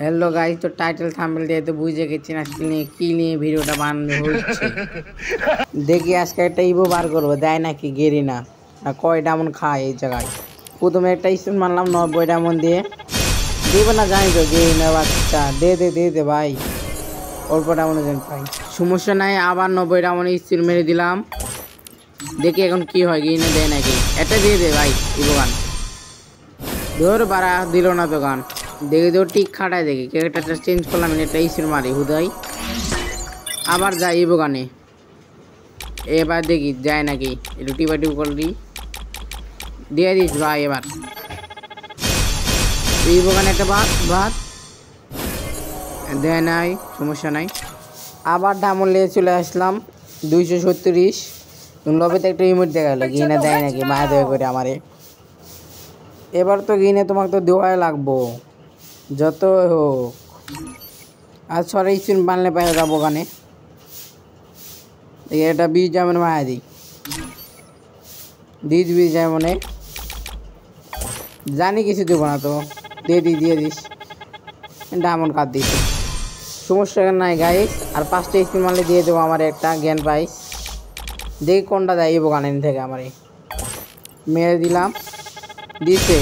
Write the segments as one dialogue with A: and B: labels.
A: Hello guys, तो title thumbnail দিয়ে তো বুঝে গেছেন আজকে নিয়ে কি নিয়ে ভিডিওটা বানানো হচ্ছে। দেখি আজকে একটা ইভো বার করবো, দেয় নাকি গেরিনা না কয় ডায়মন্ড খায় এই জায়গায়। প্রথমে একটা স্টোন মারলাম 90 ডায়মন্ড দিয়ে, দেবে না জানি তো গেরিনা বাচ্চা। দে দে দে দে ভাই, অল্প ডায়মন্ড যেন পাই, সমস্যা নাই। আবার 90 ডায়মন্ড স্টোন মেরে দিলাম, দেখি এখন কি হয়, গেরিনা দেয় নাকি। এটা দিয়ে দে ভাই ইভো গান, ধর বাড়া দিল না তো গান। দেখি তো টিক খাটায়, দেখি ক্যারেক্টারটা চেঞ্জ করলাম, এটা ইসির মারি হুদাই। আবার যাই ইভো গানে, এবার দেখি যায় নাকি। একটু টিপা করলি, দিয়ে দিস ভাই। এবার ইভো গানে একটা বাদ বাদ দেয় নাই, সমস্যা নাই। আবার ডায়মন্ড নিয়ে চলে আসলাম 237। লবিতে একটা ইমোট দেখা গেলো, গিনে দেয় নাকি মায়া দেবে করে আমারে। এবার তো গিনে তোমাকে তো দেওয়াই লাগবো যত হোক। আর সরে স্পিন বানলে পাই যাবো গানে। এটা 20 ডায়মন্ড মায়া দিই, 20 ডায়মন্ডে জানি কিছু দেবো না তো, দিয়ে দিস ডায়মন্ড কাট দিস, সমস্যা নাই গাইস। আর 5টা স্পিন মারলে দিয়ে দেবো আমার একটা জ্ঞান পাইস। দেখি কোনটা দেয় ইভো গানের থেকে আমারে। মেরে দিলাম, দিছে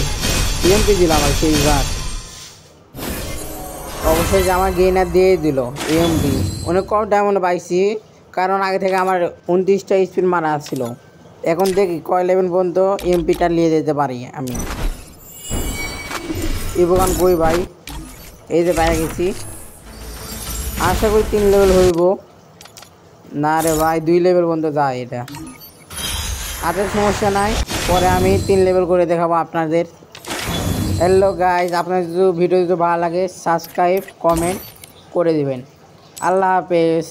A: এমপি দিলাম আর সেইবার অবশ্যই যে আমার গেইনার দিয়ে দিল এমপি। অনেক কম ডায়মন্ড পাইছি, কারণ আগে থেকে আমার 29টা স্পিন মারা ছিল। এখন দেখি কয় লেভেল পর্যন্ত এমপিটা নিয়ে যেতে পারি আমি। ইভো গান কই ভাই, এই যে পেয়ে গেছি। আশা করি 3 লেভেল হইব। না রে ভাই 2 লেভেল পর্যন্ত যায় এটা। আচ্ছা সমস্যা নাই, পরে আমি 3 লেভেল করে দেখাবো আপনাদের। হ্যালো গাইজ, আপনাদের যদি ভিডিও যদি ভালো লাগে সাবস্ক্রাইব কমেন্ট করে দিবেন। আল্লাহ হাফেজ।